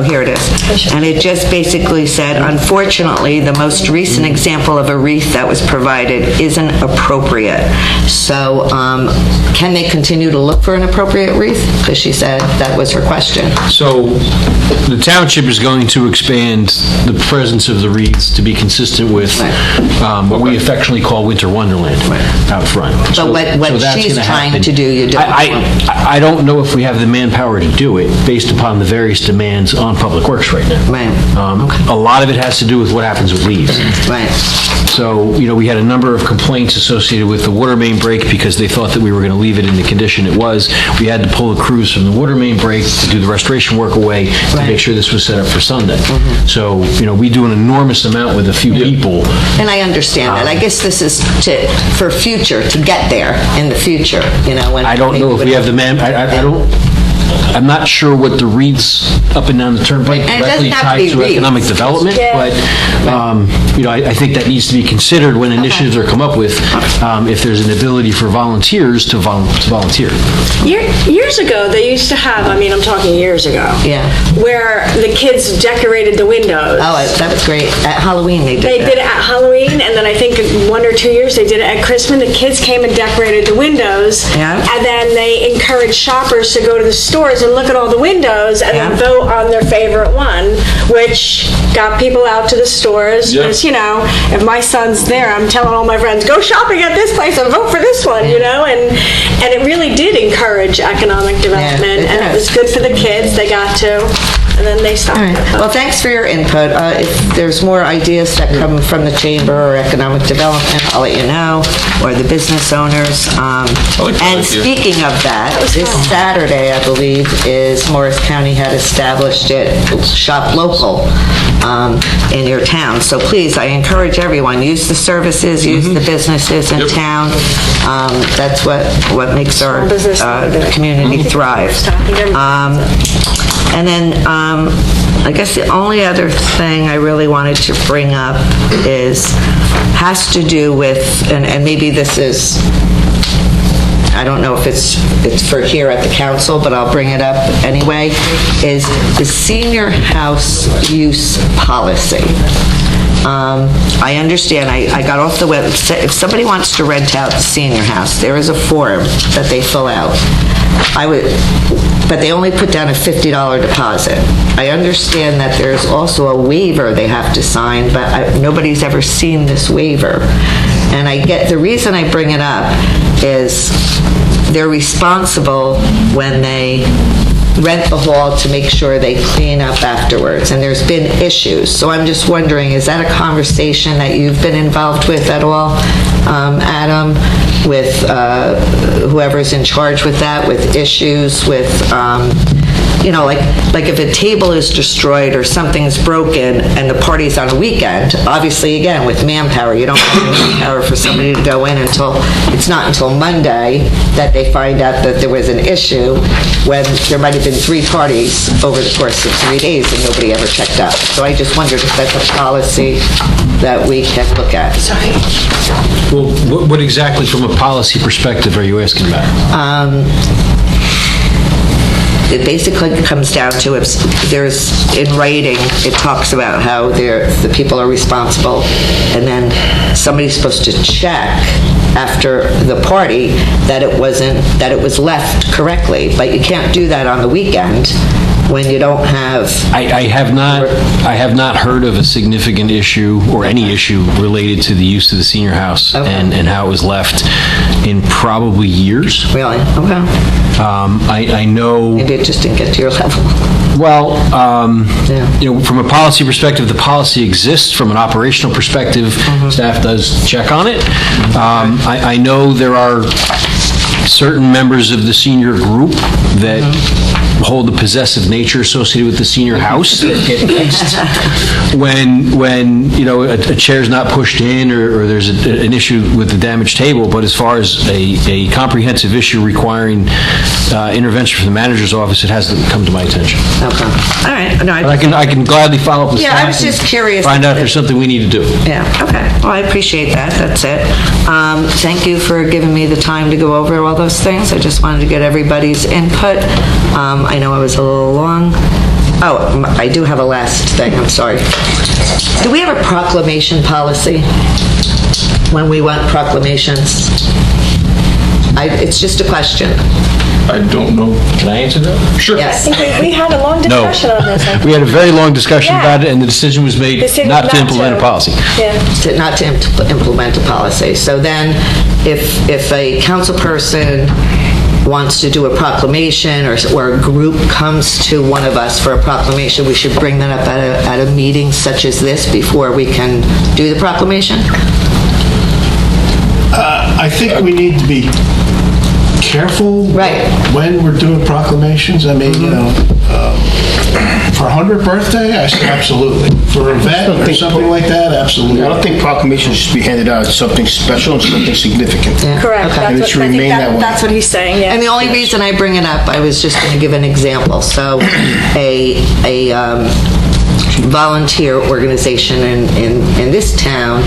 here it is. And it just basically said, unfortunately, the most recent example of a wreath that was provided isn't appropriate. So can they continue to look for an appropriate wreath? Because she said that was her question. So the township is going to expand the presence of the wreaths to be consistent with what we affectionately call Winter Wonderland out front. But what that's she's gonna trying happen. to do, you don't. I don't know if we have the manpower to do it based upon the various demands on Public Works right now. Right. A lot of it has to do with what happens with leaves. Right. So, we had a number of complaints associated with the water main break because they thought that we were going to leave it in the condition it was. We had to pull the crews from the water main break to do the restoration work away to make sure this was set up for Sunday. So, we do an enormous amount with a few people. And I understand that. I guess this is for future, to get there in the future, when. I don't know if we have the man, I'm not sure what the wreaths up and down the turnpike And it directly doesn't have to tied be to wreaths. economic development, but, I think that needs to be considered when initiatives are come up with, if there's an ability for volunteers to volunteer. Years ago, they used to have, I'm talking years ago. Yeah. Where the kids decorated the windows. Oh, that was great. At Halloween, they did They that. did it at Halloween, and then I think 1 or 2 years they did it at Christmas. The kids came and decorated the windows, and then they encouraged shoppers to go to the stores and look at all the windows and then vote on their favorite one, which got people out to the stores. Because, if my son's there, I'm telling all my friends, go shopping at this place and vote for this one, and it really did encourage economic development, and it was good for the kids. They got to, and then they stopped. All right. Well, thanks for your input. If there's more ideas that come from the chamber or economic development, I'll let you know, or the business owners. And speaking of that, this Saturday, I believe, is Morris County had established it, Shop Local, in your town. So please, I encourage everyone, use the services, use the businesses in town. That's what makes our community thrive. And then I guess the only other thing I really wanted to bring up has to do with, and maybe this is, I don't know if it's for here at the council, but I'll bring it up anyway, is the senior house use policy. I understand, I got off the website, if somebody wants to rent out the senior house, there is a form that they fill out. But they only put down a $50 deposit. I understand that there's also a waiver they have to sign, but nobody's ever seen this waiver. And the reason I bring it up is they're responsible when they rent the hall to make sure they clean up afterwards, and there's been issues. So I'm just wondering, is that a conversation that you've been involved with at all, Adam, with whoever's in charge with that, with issues with, like if a table is destroyed or something's broken and the party's on a weekend, obviously, again, with manpower, you don't have manpower for somebody to go in it's not until Monday that they find out that there was an issue, when there might have been 3 parties over the course of 3 days and nobody ever checked up. So I just wondered if that's a policy that we can look at. Well, what exactly from a policy perspective are you asking about? It basically comes down to, if there's, in writing, it talks about how the people are responsible, and then somebody's supposed to check after the party that it was left correctly, but you can't do that on the weekend when you don't have... I have not heard of a significant issue or any issue related to the use of the senior house and how it was left in probably years. Really? Okay. I know... Maybe it just didn't get to your level. Well, from a policy perspective, the policy exists. From an operational perspective, staff does check on it. I know there are certain members of the senior group that hold the possessive nature associated with the senior house that get fixed when a chair's not pushed in or there's an issue with the damaged table. But as far as a comprehensive issue requiring intervention from the manager's office, it hasn't come to my attention. Okay. All right. No, I can gladly follow up with staff. I was just curious. Find out if there's something we need to do. Yeah, okay. Well, I appreciate that. That's it. Thank you for giving me the time to go over all those things. I just wanted to get everybody's input. I know I was a little long. Oh, I do have a last thing. I'm sorry. Do we have a proclamation policy when we want proclamations? It's just a question. I don't know. Can I answer that? Sure. Yes. I think we had a long discussion on this. I think. We had a very long discussion Yeah. about it, and the decision was made not to implement a policy. Yeah. Not to implement a policy. So then, if a council person wants to do a proclamation or a group comes to one of us for a proclamation, we should bring that up at a meeting such as this before we can do the proclamation? I think we need to be careful when we're doing proclamations. I mean, for 100th birthday, I say absolutely. For an event or something like that, absolutely. I don't think proclamations should be handed out as something special and something significant. Correct. And it should remain that way. That's what he's saying, yeah. And the only reason I bring it up, I was just going to give an example. So a volunteer organization in this town,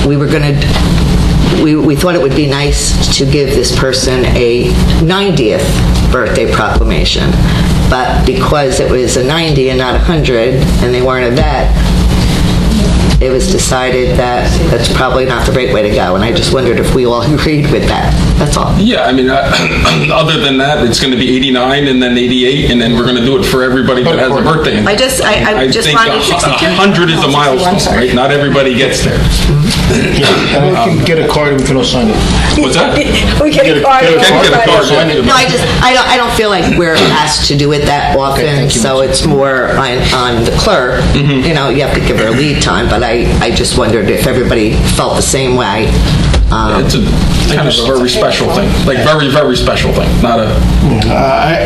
we thought it would be nice to give this person a 90th birthday proclamation. But because it was a 90 and not 100, and they weren't a vet, it was decided that that's probably not the right way to go. And I just wondered if we all agreed with that. That's all. Yeah, I mean, other than that, it's going to be 89 and then 88, and then we're going to do it for everybody that has a birthday. I just think wanted 100 is a milestone, right? Not everybody gets there. And we can get a card and we can all sign it. What's that? We get a card. Can get a card. No, I don't feel like we're asked to do it that often, so it's more on the clerk. You have to give her a lead time, but I just wondered if everybody felt the same way. It's a kind of a very special thing, like very, very special thing, not a...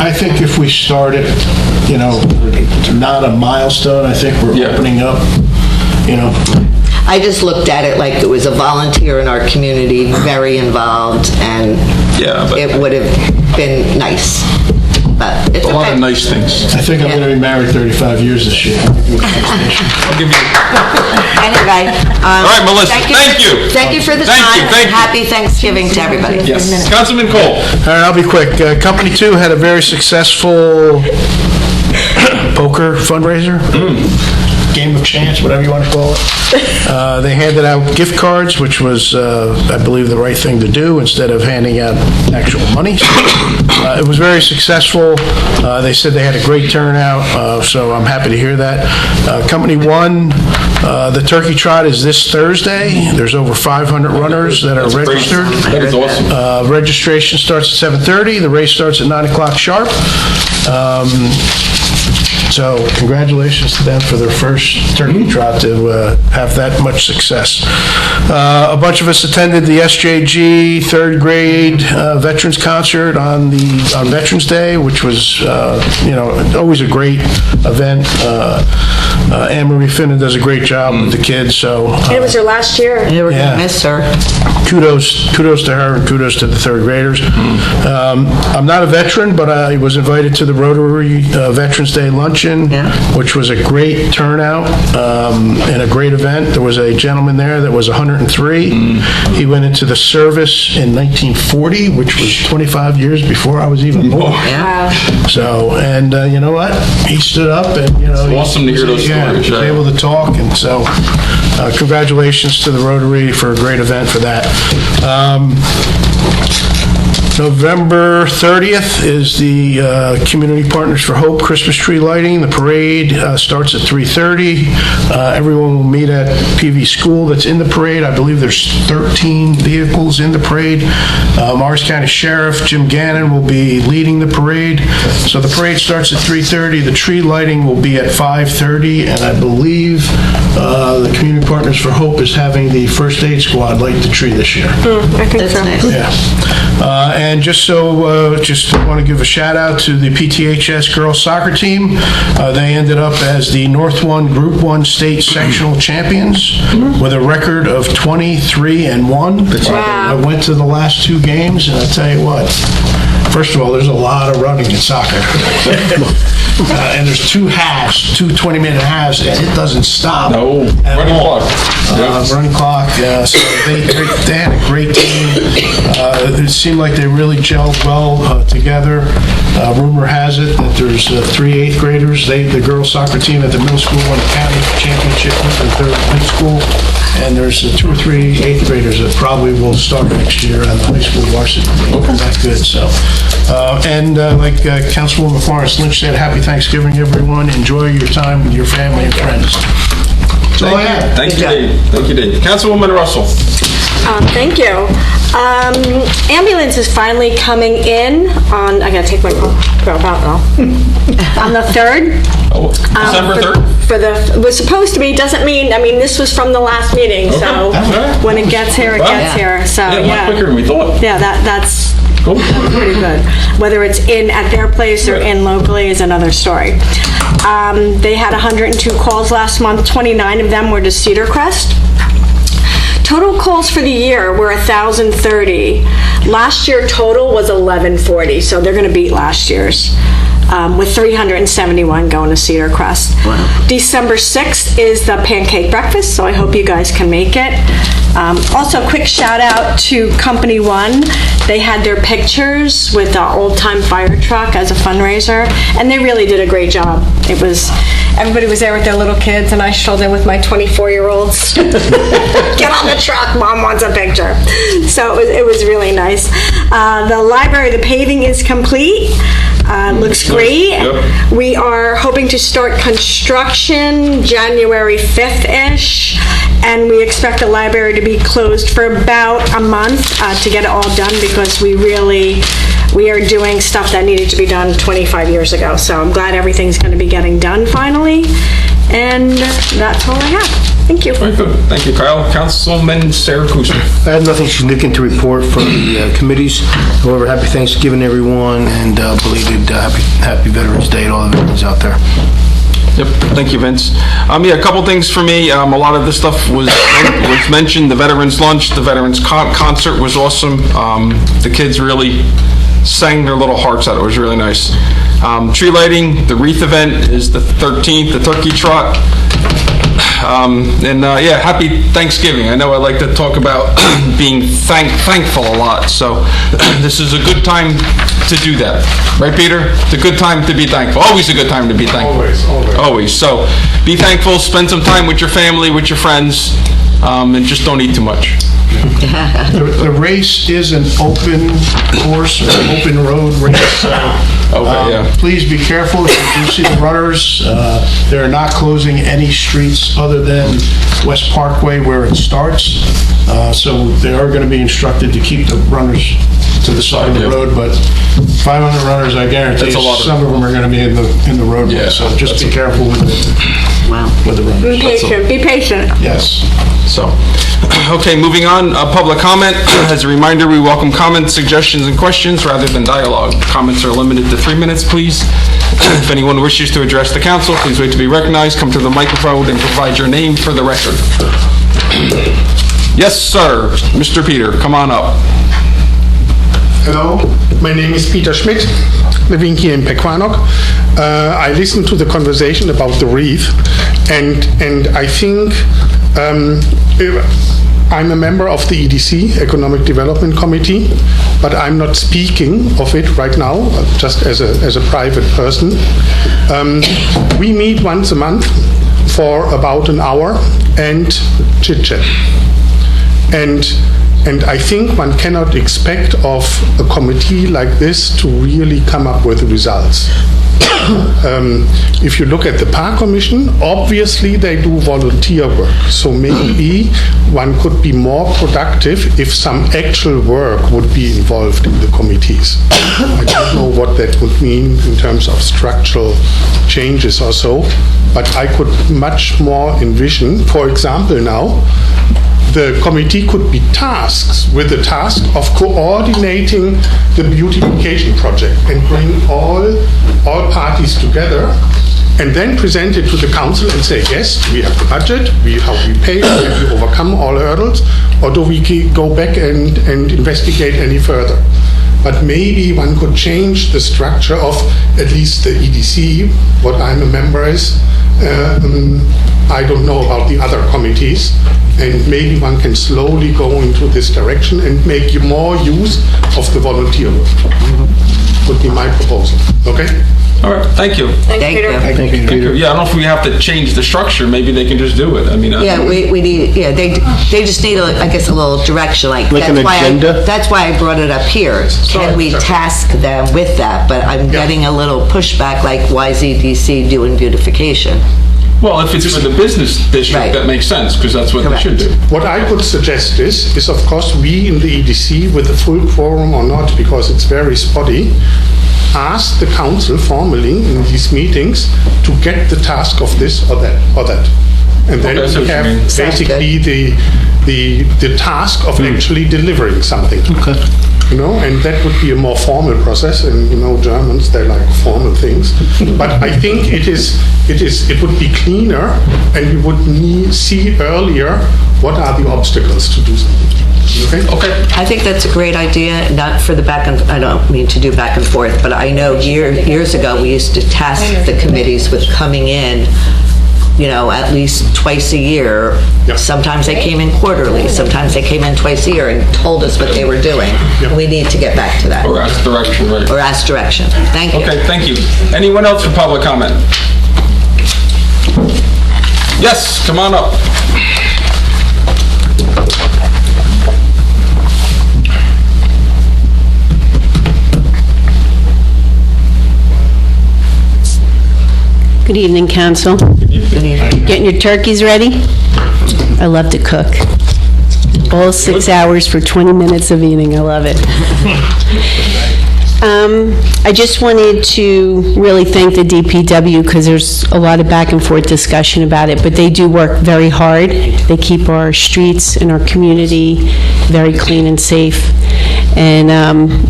I think if we start it, not a milestone, I think we're opening up, I just looked at it like it was a volunteer in our community, very involved, and it would have been nice. But it's a lot of nice things. I think I'm going to be married 35 years this year. I'll give you... Anyway. All right, Melissa, thank you. Thank you for the time. Thank you. Happy Thanksgiving to everybody. Yes. Councilman Cole. All right, I'll be quick. Company 2 had a very successful poker fundraiser. Game of chance, whatever you want to call it. They handed out gift cards, which was, I believe, the right thing to do instead of handing out actual money. It was very successful. They said they had a great turnout, so I'm happy to hear that. Company 1, the Turkey Trot is this Thursday. There's over 500 runners that are registered. That is awesome. Registration starts at 7:30. The race starts at 9 o'clock sharp. So congratulations to them for their first turkey trot to have that much success. A bunch of us attended the SJG third grade veterans concert on Veterans Day, which was always a great event. Anne Marie Finnan does a great job with the kids. So It was her last year. They were going to miss her. Kudos to her and kudos to the third graders. I'm not a veteran, but I was invited to the Rotary Veterans Day luncheon, which was a great turnout and a great event. There was a gentleman there that was 103. He went into the service in 1940, which was 25 years before I was even born. Yeah. So, and you know what? He stood up and, It's awesome to hear those Yeah, stories. was able to talk, and so congratulations to the Rotary for a great event for that. November 30th is the Community Partners for Hope Christmas tree lighting. The parade starts at 3:30. Everyone will meet at PV School that's in the parade. I believe there's 13 vehicles in the parade. Morris County Sheriff Jim Gannon will be leading the parade. So the parade starts at 3:30. The tree lighting will be at 5:30, and I believe the Community Partners for Hope is having the first aid squad light the tree this year. I think so. Yeah. And just want to give a shout out to the PTHS girls soccer team. They ended up as the North 1 Group 1 state sectional champions with a record of 23-1. Wow. I went to the last 2 games, and I tell you what, first of all, there's a lot of running in soccer. And there's 2 halves, 2 20-minute halves, and it doesn't stop. No, running clock. Running clock. So they had a great team. It seemed like they really gelled well together. Rumor has it that there's 3 8th graders. The girls soccer team at the middle school won the county championship in 3rd high school. And there's 2 or 3 8th graders that probably will start next year on the high school varsity. That good. So, like Councilwoman Florence Lynch said, happy Thanksgiving, everyone. Enjoy your time with your family and friends. That's all I have. Thank you, Dave. Thank you, Dave. Councilwoman Russell. Thank you. Ambulance is finally coming in on, I gotta take my girl out now, on the 3rd. Oh, December 3rd? Was supposed to be, doesn't mean, this was from the last meeting, so when it gets here, it gets here, so, Much quicker than we thought. Yeah, that's Cool. pretty good. Whether it's at their place or in locally is another story. They had 102 calls last month, 29 of them were to Cedar Crest. Total calls for the year were 1,030. Last year total was 1,140, so they're going to beat last year's, with 371 going to Cedar Crest. Wow. December 6th is the pancake breakfast, so I hope you guys can make it. Also, quick shout out to Company One. They had their pictures with the old-time fire truck as a fundraiser, and they really did a great job. Everybody was there with their little kids, and I strolled in with my 24-year-olds. Get on the truck, Mom wants a picture. So it was really nice. The library, the paving is complete. Looks great. Yep. We are hoping to start construction January 5th-ish, and we expect the library to be closed for about a month to get it all done, because we are doing stuff that needed to be done 25 years ago. So I'm glad everything's going to be getting done finally, and that's all I have. Thank you. Very good. Thank you, Kyle. Councilman Sarah Kuster. I have nothing significant to report from the committees. However, happy Thanksgiving, everyone, and belated happy Veterans Day to all the veterans out there. Yep, thank you, Vince. A couple things for me. A lot of this stuff was mentioned. The Veterans Lunch, the Veterans Concert was awesome. The kids really sang their little hearts out. It was really nice. Tree lighting, the wreath event is the 13th, the turkey trot. Happy Thanksgiving. I know I like to talk about being thankful a lot, so this is a good time to do that. Right, Peter? It's a good time to be thankful. Always a good time to be thankful. Always. So be thankful, spend some time with your family, with your friends, and just don't eat too much. The race is an open course, or open road race. Please be careful if you do see the runners. They're not closing any streets other than West Parkway where it starts. So they are going to be instructed to keep the runners to the side of the road, but 500 runners, I guarantee some of them are going to be in the roadway. So just be careful with the runners. Be patient. Yes. So, okay, moving on. Public comment. As a reminder, we welcome comments, suggestions, and questions rather than dialogue. Comments are limited to 3 minutes, please. If anyone wishes to address the council, please wait to be recognized. Come to the microphone and provide your name for the record. Yes, sir. Mr. Peter, come on up. Hello, my name is Peter Schmidt, living here in Pequannock. I listened to the conversation about the wreath, and I think I'm a member of the EDC, Economic Development Committee, but I'm not speaking of it right now, just as a private person. We meet once a month for about an hour and chit-chat. And I think one cannot expect of a committee like this to really come up with results. If you look at the Park Commission, obviously they do volunteer work. So maybe one could be more productive if some actual work would be involved in the committees. I don't know what that would mean in terms of structural changes or so, but I could much more envision, for example now, the committee could be tasked with the task of coordinating the beautification project and bring all parties together and then present it to the council and say, yes, we have the budget, how we pay, have we overcome all hurdles, or do we go back and investigate any further? But maybe one could change the structure of at least the EDC, what I'm a member is. I don't know about the other committees, and maybe one can slowly go into this direction and make more use of the volunteer work. Would be my proposal. Okay? All right, thank you. Thank you. Thank you, Peter. Yeah, I don't know if we have to change the structure. Maybe they can just do it. I mean, Yeah, we need, yeah, they just need, I guess, a little direction, like Like an agenda? That's why I brought it up here. Can we task them with that? But I'm getting a little pushback, like, why is EDC doing beautification? well, if it's for the business district, Right. that makes sense, because that's what Correct. they should do. What I could suggest is of course we in the EDC, with the full quorum or not, because it's very spotty, ask the council formally in these meetings to get the task of this or that. And then Okay, I see we what you have mean. basically the task of actually delivering something. Okay. You know, and that would be a more formal process, and you know, Germans, they like formal things. But I think it would be cleaner, and we would see earlier what are the obstacles to do something. Okay? Okay. I think that's a great idea, not for the back and, I don't mean to do back and forth, but I know years ago, we used to task the committees with coming in, you know, at least twice a year. Yep. Sometimes they came in quarterly, sometimes they came in twice a year and told us what they were doing. Yep. We need to get back to that. Or ask direction, right? Or ask direction. Thank you. Okay, thank you. Anyone else for public comment? Yes, come on up. Good evening, council. Getting your turkeys ready? I love to cook. All 6 hours for 20 minutes of eating, I love it. I just wanted to really thank the DPW, because there's a lot of back and forth discussion about it, but they do work very hard. They keep our streets and our community very clean and safe. And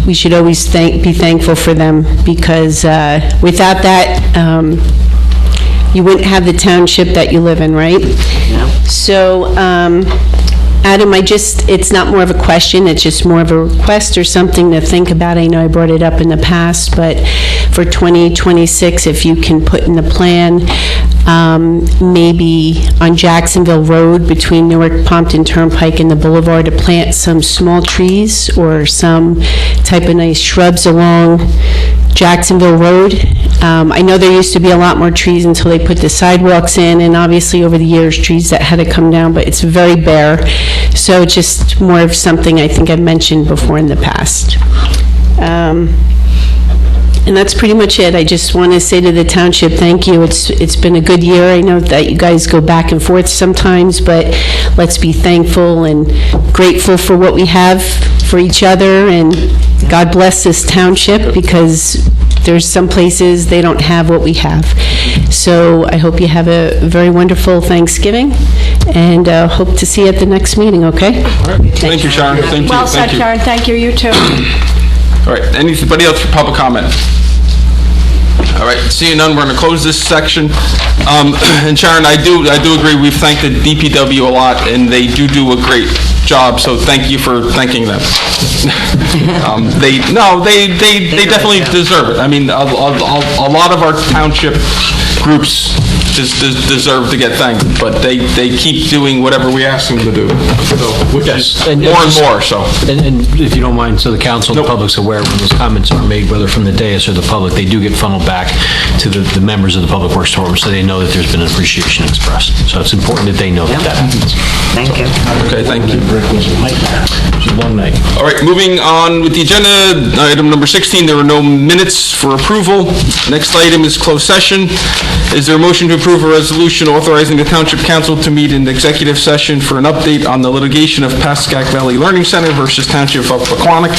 we should always be thankful for them, because without that, you wouldn't have the township that you live in, right? So, Adam, it's not more of a question, it's just more of a request or something to think about. I know I brought it up in the past, but for 2026, if you can put in the plan, maybe on Jacksonville Road between Newark Pompton Turnpike and the Boulevard, to plant some small trees or some type of nice shrubs along Jacksonville Road. I know there used to be a lot more trees until they put the sidewalks in, and obviously over the years, trees that had to come down, but it's very bare. So just more of something I think I've mentioned before in the past. And that's pretty much it. I just want to say to the township, thank you. It's been a good year. I know that you guys go back and forth sometimes, but let's be thankful and grateful for what we have for each other, and God bless this township, because there's some places they don't have what we have. So I hope you have a very wonderful Thanksgiving, and hope to see you at the next meeting, okay? Thank you, Sharon. Thank you. Well said, Thank you. Sharon. Thank you. You too. All right, anybody else for public comment? All right, seeing none, we're going to close this section. And Sharon, I do agree, we've thanked the DPW a lot, and they do a great job, so thank you for thanking them. They definitely deserve it. I mean, a lot of our township groups deserve to get thanked, but they keep doing whatever we ask them to do, which is more and more, so. And if you don't mind, so the council and the public's aware, when those comments are made, whether from the dais or the public, they do get funneled back to the members of the Public Works Department, so they know that there's been an appreciation expressed. So it's important that they know that that happens. Thank you. Okay, thank you. It was a long night. All right, moving on with the agenda, item number 16, there are no minutes for approval. Next item is closed session. Is there a motion to approve a resolution authorizing the Township Council to meet in executive session for an update on the litigation of Pascack Valley Learning Center versus Township of Pequannock,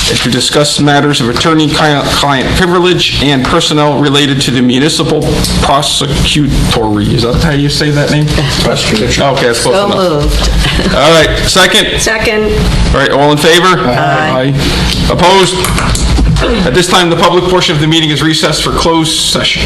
and to discuss matters of attorney-client privilege and personnel related to the municipal prosecutory? Is that how you say that name? Prosecutor. Okay, that's close enough. So moved. All right, second? Second. All right, all in favor? Aye. Opposed? At this time, the public portion of the meeting is recessed for closed session.